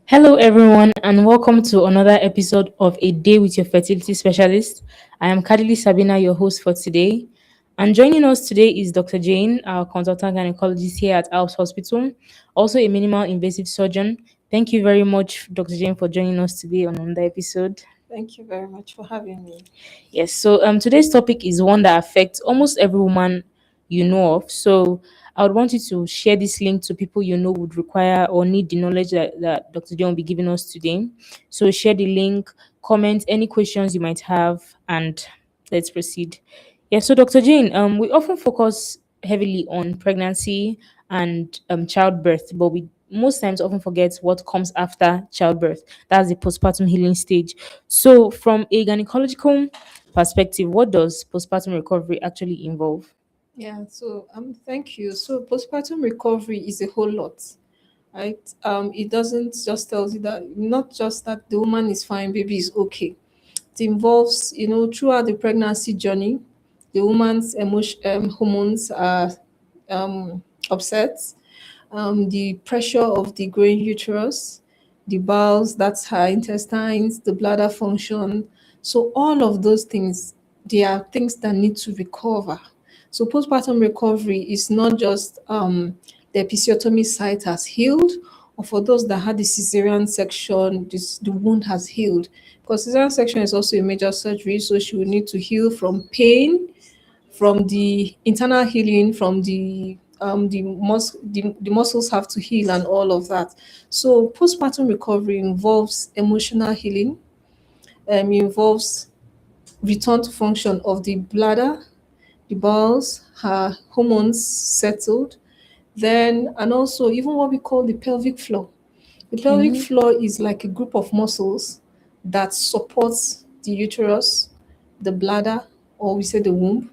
Hello, everyone, and welcome to another episode of A Day with Your Fertility Specialist. I am Kadili Sabina, your host for today. And joining us today is Dr. Jane, our consultant gynecologist here at Alps Hospital, also a minimal invasive surgeon. Thank you very much, Dr. Jane, for joining us today on another episode. Thank you very much for having me. Yes, so today's topic is one that affects almost every woman you know of. So I would want you to share this link to people you know would require or need the knowledge that Dr. John will be giving us today. So share the link, comment any questions you might have, and let's proceed. Yeah, so Dr. Jane, we often focus heavily on pregnancy and childbirth, but we most times often forget what comes after childbirth. That's the postpartum healing stage. So, from a gynecological perspective, what does postpartum recovery actually involve? Thank you. So postpartum recovery is a whole lot, right? It doesn't just tell you that not just that the woman is fine, baby is okay. It involves, throughout the pregnancy journey, the woman's hormones are upset, the pressure of the growing uterus, the bowels, that's her intestines, the bladder function. So all of those things, they are things that need to recover. So postpartum recovery is not just the episiotomy site has healed, or for those that had the cesarean section, the wound has healed. Because cesarean section is also a major surgery, so she will need to heal from pain, from the internal healing, from the muscles have to heal and all of that. So postpartum recovery involves emotional healing, involves return to function of the bladder, the bowels, her hormones settled, then and also even what we call the pelvic floor. The pelvic Okay. floor is like a group of muscles that supports the uterus, the bladder, or we say the womb,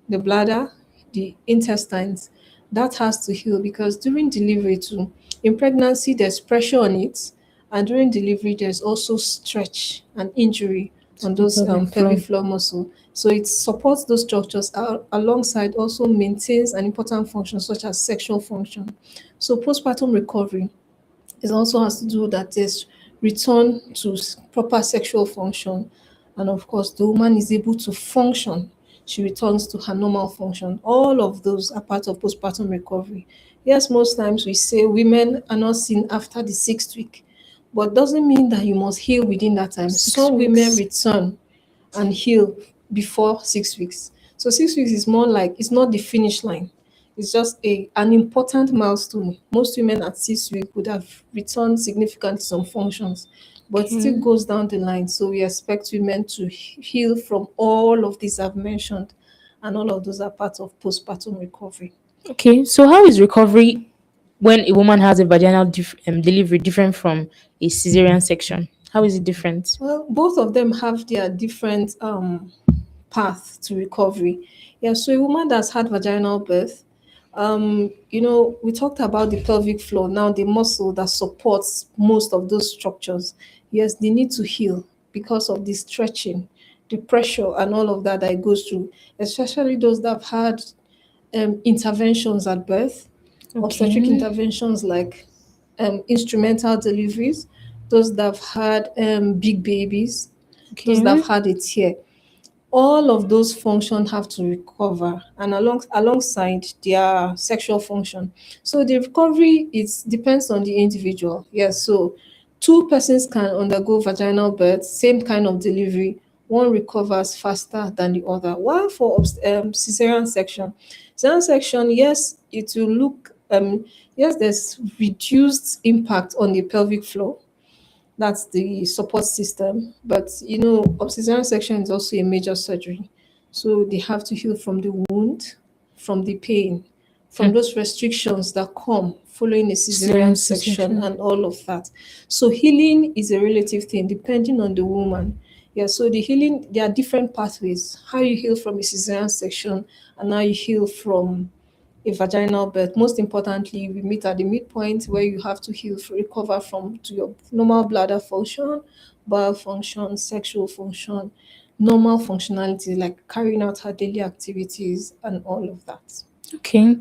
the bladder, the intestines. That has to heal because during delivery too, in pregnancy there's pressure on it, and during delivery there's also stretch and injury To on the those pelvic pelvic floor. floor muscle. So it supports those structures alongside also maintains an important function such as sexual function. So postpartum recovery it also has to do that there's return to proper sexual function, and of course the woman is able to function. She returns to her normal function. All of those are part of postpartum recovery. Yes, most times we say women are not seen after the sixth week, but doesn't mean that you must heal within that time. Six Some women weeks. return and heal before 6 weeks. So 6 weeks is more like it's not the finish line. It's just an important milestone. Most women at 6 weeks would have returned significantly some functions, but still Okay. goes down the line. So we expect women to heal from all of these I've mentioned, and all of those are part of postpartum recovery. Okay. So, how is recovery when a woman has a vaginal delivery different from a cesarean section? How is it different? Well, both of them have their different path to recovery. Yeah, so a woman that's had vaginal birth, we talked about the pelvic floor. Now, the muscle that supports most of those structures, yes, they need to heal because of the stretching, the pressure, and all of that it goes through, especially those that have had interventions at birth, obstetric Okay. interventions like instrumental deliveries, those that have had big babies, those that have Okay. had a tear. All of those functions have to recover and alongside their sexual function. So the recovery it depends on the individual. Yes, so two persons can undergo vaginal birth, same kind of delivery. One recovers faster than the other. While for cesarean section, yes, it will look yes, there's reduced impact on the pelvic floor, that's the support system. But obstetrical section is also a major surgery. So they have to heal from the wound, from the pain, from those restrictions that come following a cesarean Cesarean section C-section. and all of that. So healing is a relative thing depending on the woman. Yeah, so the healing, there are different pathways. How you heal from a cesarean section and how you heal from a vaginal birth. Most importantly, we meet at the midpoint where you have to heal, recover from to your normal bladder function, bowel function, sexual function, normal functionality like carrying out her daily activities and all of that. Okay.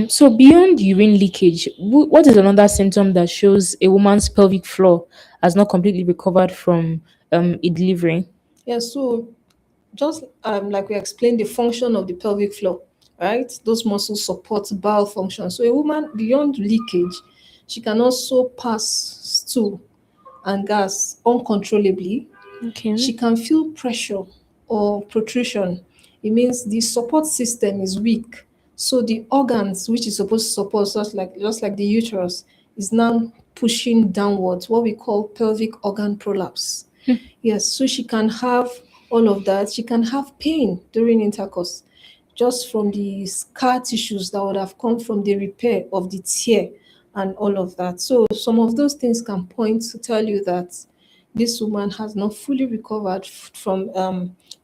So beyond urine leakage, what is another symptom that shows a woman's pelvic floor has not completely recovered from a delivery? Yeah, so just like we explained, the function of the pelvic floor, right? Those muscles support bowel function. So a woman beyond leakage, she can also pass stool and gas uncontrollably. Okay. She can feel pressure or protrusion. It means the support system is weak. So the organs which is supposed to support, just like the uterus, is now pushing downwards, what we call pelvic organ prolapse. Yes, so she can have all of that. She can have pain during intercourse just from the scar tissues that would have come from the repair of the tear and all of that. So some of those things can point to tell you that this woman has not fully recovered from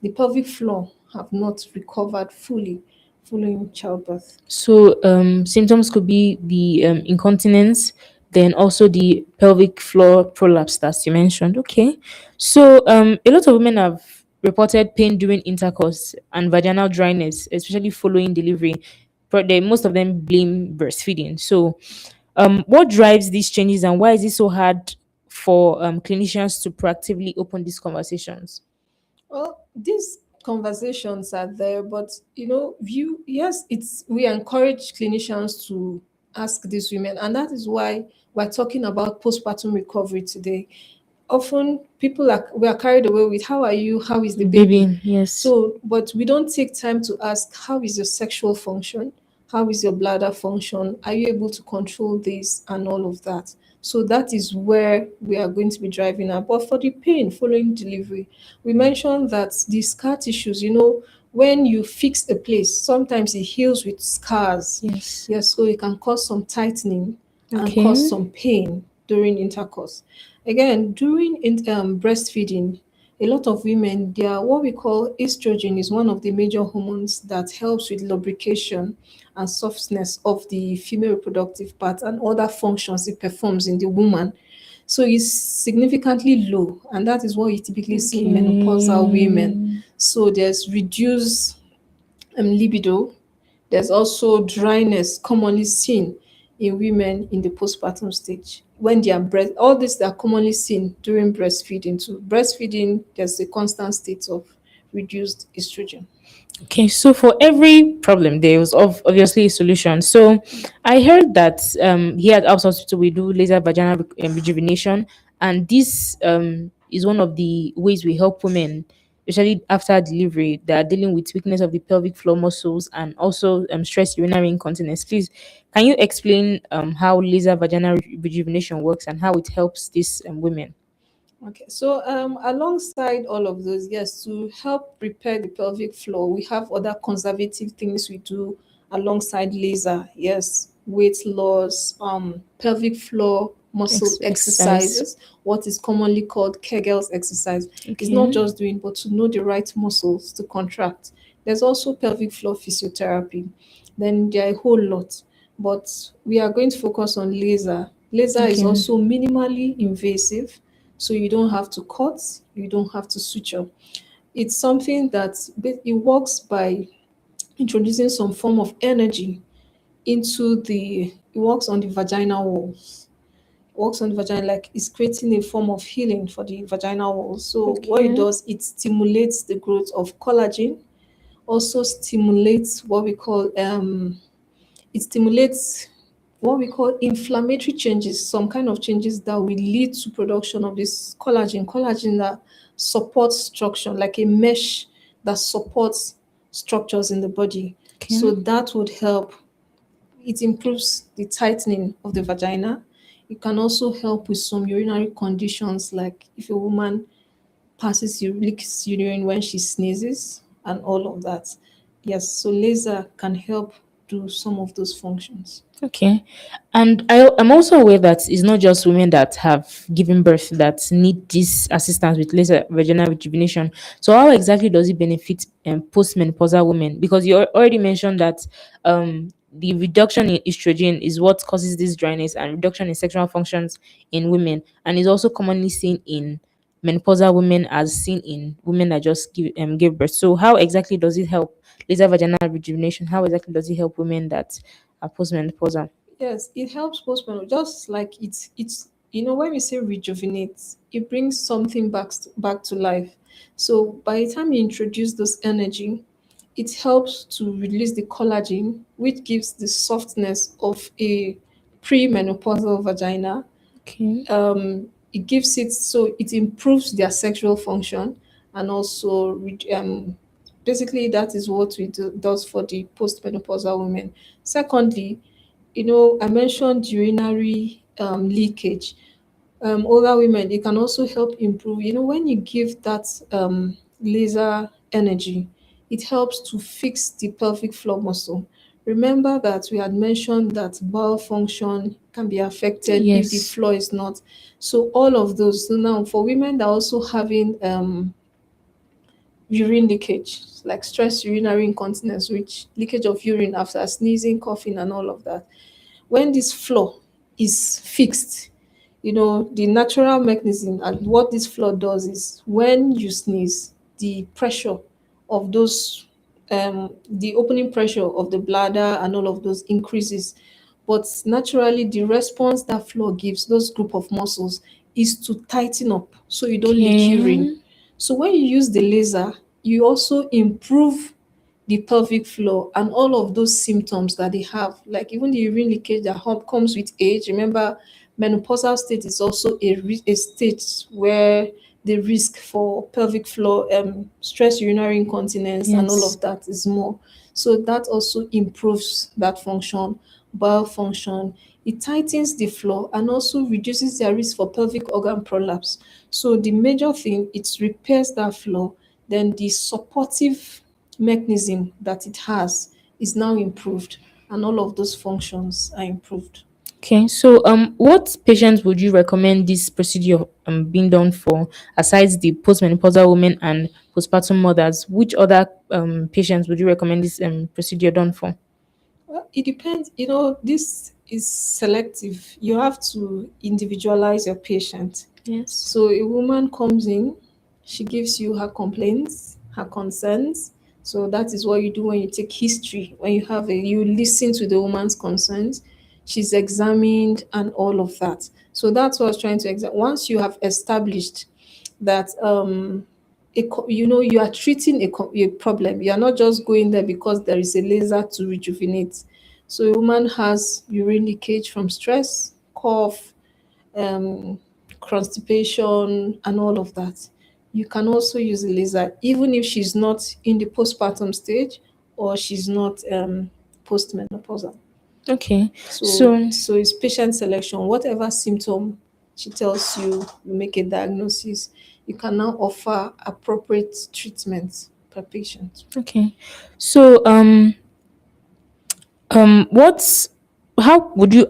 the pelvic floor have not recovered fully following childbirth. So symptoms could be the incontinence, then also the pelvic floor prolapse that you mentioned. Okay. So a lot of women have reported pain during intercourse and vaginal dryness, especially following delivery. But most of them blame breastfeeding. So what drives these changes and why is it so hard for clinicians to proactively open these conversations? Well, these conversations are there, but you yes, it's we encourage clinicians to ask these women, and that is why we're talking about postpartum recovery today. Often people are we are carried away with how are you, how is the baby? Baby, yes. So, but we don't take time to ask how is your sexual function, how is your bladder function, are you able to control this and all of that. So that is where we are going to be driving at. But for the pain following delivery, we mentioned that the scar tissues, when you fix a place, sometimes it heals with scars. Yes. Yes, so it can cause some tightening and cause Okay. some pain during intercourse. Again, during breastfeeding, a lot of women, their what we call estrogen is one of the major hormones that helps with lubrication and softness of the female reproductive part and other functions it performs in the woman. So it's significantly low, and that is what you typically see in menopausal women. Okay. So there's reduced libido. There's also dryness commonly seen in women in the postpartum stage when they are breast. All these are commonly seen during breastfeeding. So breastfeeding, there's a constant state of reduced estrogen. Okay, so for every problem, there was obviously a solution. So I heard that here at House Hospital we do laser vaginal rejuvenation, and this is one of the ways we help women, especially after delivery, that are dealing with weakness of the pelvic floor muscles and also stress urinary incontinence. Please, can you explain how laser vaginal rejuvenation works and how it helps these women? Okay, so alongside all of those, yes, to help repair the pelvic floor, we have other conservative things we do alongside laser. Yes, weight loss, pelvic floor muscle Exercise. exercises, what is commonly called Kegel's exercise. It's not Okay. just doing, but to know the right muscles to contract. There's also pelvic floor physiotherapy. Then there are a whole lot, but we are going to focus on laser. Laser is Okay. also minimally invasive, so you don't have to cut, you don't have to suture. It's something that it works by introducing some form of energy into it works on the vaginal walls. It works on the vagina like it's creating a form of healing for the vaginal walls. So what it Okay. does, it stimulates the growth of collagen, also stimulates what we call it stimulates what we call inflammatory changes, some kind of changes that will lead to production of this collagen that supports structure, like a mesh that supports structures in the body. Okay. So that would help. It improves the tightening of the vagina. It can also help with some urinary conditions, like if a woman leaks urine when she sneezes and all of that. Yes, so laser can help do some of those functions. Okay. And I'm also aware that it's not just women that have given birth that need this assistance with laser vaginal rejuvenation. So, how exactly does it benefit postmenopausal women? Because you already mentioned that the reduction in estrogen is what causes this dryness and reduction in sexual functions in women, and is also commonly seen in menopausal women as seen in women that just give birth. So, how exactly does it help laser vaginal rejuvenation? How exactly does it help women that postmenopausal? Yes, it helps postpartum. Just like it's when we say rejuvenate, it brings something back to life. So by the time you introduce this energy, it helps to release the collagen, which gives the softness of a premenopausal vagina. Okay. It gives it, so it improves their sexual function, and also basically that is what does for the postmenopausal women. Secondly, I mentioned urinary leakage. Older women, it can also help improve. When you give that laser energy, it helps to fix the pelvic floor muscle. Remember that we had mentioned that bowel function can be affected if the Yes. floor is not. So all of those. So now for women that are also having urine leakage, like stress urinary incontinence, which leakage of urine after sneezing, coughing, and all of that, when this floor is fixed, the natural mechanism and what this floor does is when you sneeze, the pressure of those, the opening pressure of the bladder and all of those increases. But naturally, the response that floor gives, those group of muscles, is to tighten up so you don't leak urine. Okay. So when you use the laser, you also improve the pelvic floor and all of those symptoms that they have, like even the urine leakage that comes with age. Remember, menopausal state is also a state where the risk for pelvic floor, stress urinary incontinence, and all Yes. of that is more. So that also improves that function, bowel function. It tightens the floor and also reduces their risk for pelvic organ prolapse. So the major thing, it repairs that floor. Then the supportive mechanism that it has is now improved, and all of those functions are improved. Okay. So, what patients would you recommend this procedure being done for, aside the postmenopausal women and postpartum mothers? Which other patients would you recommend this procedure done for? Well, it depends. This is selective. You have to individualize your patient. Yes. So a woman comes in, she gives you her complaints, her concerns. So that is what you do when you take history. When you listen to the woman's concerns, she's examined and all of that. So that's what I was trying to examine. Once you have established that you are treating a problem, you are not just going there because there is a laser to rejuvenate. So a woman has urine leakage from stress, cough, um, constipation, and all of that. You can also use a laser, even if she's not in the postpartum stage or she's not postmenopausal. Okay. So, So, so it's patient selection. Whatever symptom she tells you, you make a diagnosis. You can now offer appropriate treatment per patient. okay. So, what's how would you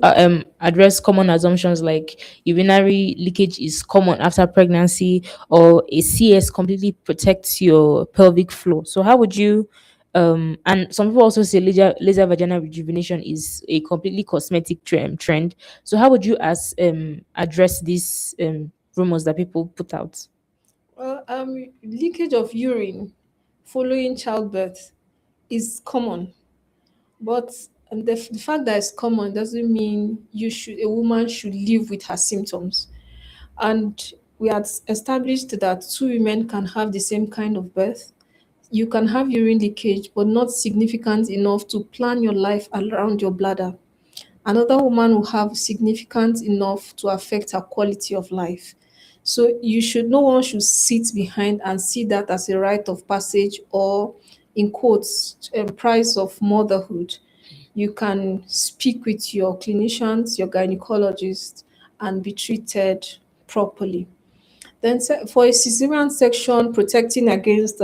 address common assumptions like urinary leakage is common after pregnancy, or a CS completely protects your pelvic floor? So how would you and some people also say laser vaginal rejuvenation is a completely cosmetic trend. So how would you address these rumors that people put out? Well, leakage of urine following childbirth is common, but the fact that it's common doesn't mean a woman should live with her symptoms. And we had established that two women can have the same kind of birth. You can have urine leakage, but not significant enough to plan your life around your bladder. Another woman will have significant enough to affect her quality of life. So no one should sit behind and see that as a rite of passage or, in quotes, a price of motherhood. You can speak with your clinicians, your gynecologist, and be treated properly. Then for a cesarean section, protecting against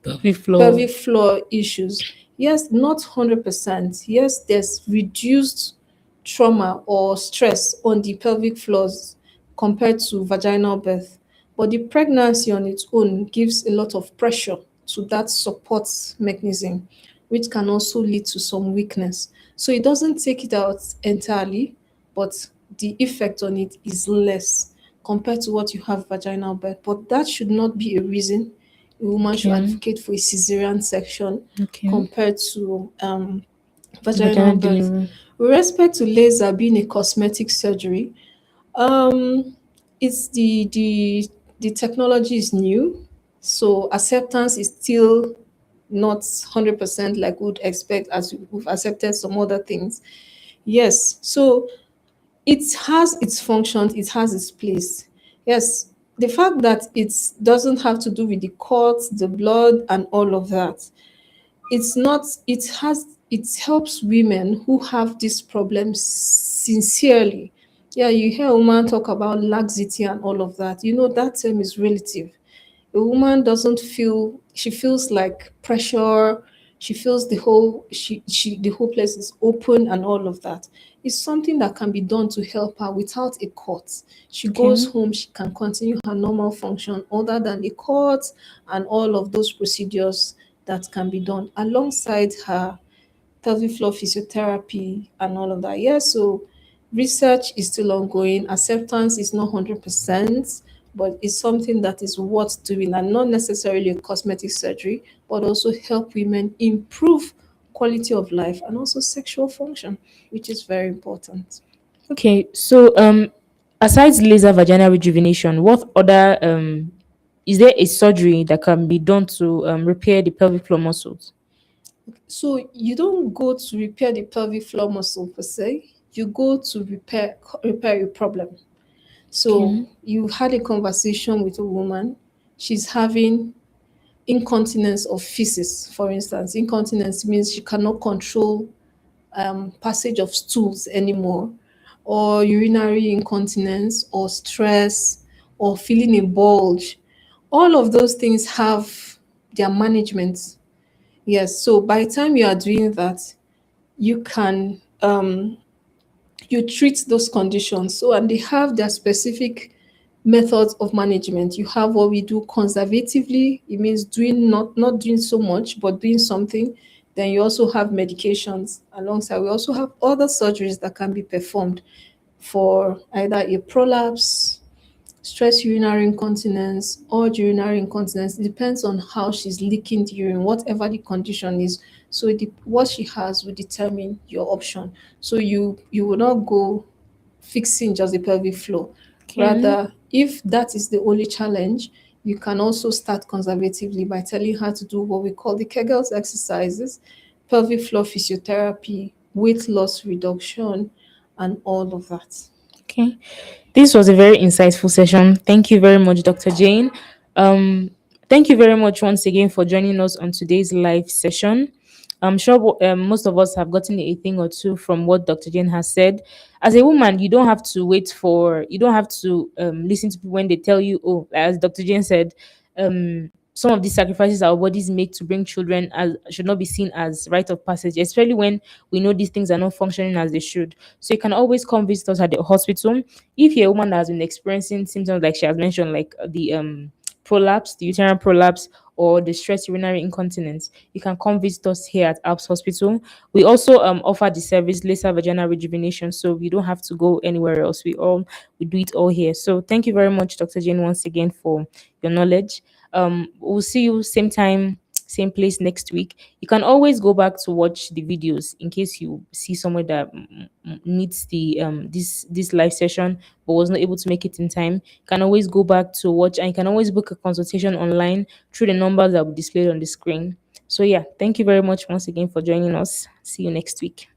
Pelvic floor. pelvic floor issues, Yes, not 100%. Yes, there's reduced trauma or stress on the pelvic floors compared to vaginal birth. But the pregnancy on its own gives a lot of pressure to that support mechanism, which can also lead to some weakness. So it doesn't take it out entirely, but the effect on it is less compared to what you have vaginal birth. But that should not be a reason a woman should Okay. advocate for a cesarean section Okay. compared to vaginal Vaginal birth. delivery. With respect to laser being a cosmetic surgery, um, it's the technology is new, so acceptance is still not 100% like we would expect as we've accepted some other things. Yes, so it has its functions, it has its place. Yes, the fact that it doesn't have to do with the cuts, the blood, and all of that, it's not, it helps women who have this problem sincerely. Yeah, you hear a woman talk about laxity and all of that. You know, that term is relative. A woman doesn't feel, she feels like pressure, she feels the whole place is open and all of that. It's something that can be done to help her without a cut. She goes Okay. home, she can continue her normal function other than a cut and all of those procedures that can be done alongside her pelvic floor physiotherapy and all of that. Yeah, so research is still ongoing. Acceptance is not 100%, but it's something that is worth doing and not necessarily a cosmetic surgery, but also help women improve quality of life and also sexual function, which is very important. Okay. So aside laser vaginal rejuvenation, what other is there a surgery that can be done to repair the pelvic floor muscles? So you don't go to repair the pelvic floor muscle per se, you go to repair a problem. So Okay. you had a conversation with a woman, she's having incontinence of feces, for instance. Incontinence means she cannot control passage of stools anymore, or urinary incontinence, or stress, or feeling a bulge. All of those things have their management. Yes, so by the time you are doing that, you can you treat those conditions. So, and they have their specific methods of management. You have what we do conservatively. It means doing not doing so much, but doing something. Then you also have medications alongside. We also have other surgeries that can be performed for either a prolapse, stress urinary incontinence, or urinary incontinence. It depends on how she's leaking the urine, whatever the condition is. So what she has will determine your option. So you will not go fixing just the pelvic floor. Okay. Rather, if that is the only challenge, you can also start conservatively by telling her to do what we call the Kegels exercises, pelvic floor physiotherapy, weight loss reduction, and all of that. Okay. This was a very insightful session. Thank you very much, Dr. Jane. Um, Thank you very much once again for joining us on today's live session. I'm sure most of us have gotten a thing or two from what Dr. Jane has said. As a woman, you don't have to listen to people when they tell you, oh, as Dr. Jane said, some of these sacrifices our bodies make to bring children as should not be seen as rite of passage, especially when we know these things are not functioning as they should. So you can always come visit us at the hospital. If you're a woman that has been experiencing symptoms like she has mentioned, like the prolapse, the uterine prolapse, or the stress urinary incontinence, you can come visit us here at Alps Hospital. We also offer the service laser vaginal rejuvenation, so you don't have to go anywhere else. We do it all here. So thank you very much, Dr. Jane, once again for your knowledge. We'll see you same time, same place next week. You can always go back to watch the videos in case you see somewhere that needs the this live session but was not able to make it in time. You can always go back to watch, and you can always book a consultation online through the numbers that will be displayed on the screen. So yeah, thank you very much once again for joining us. See you next week.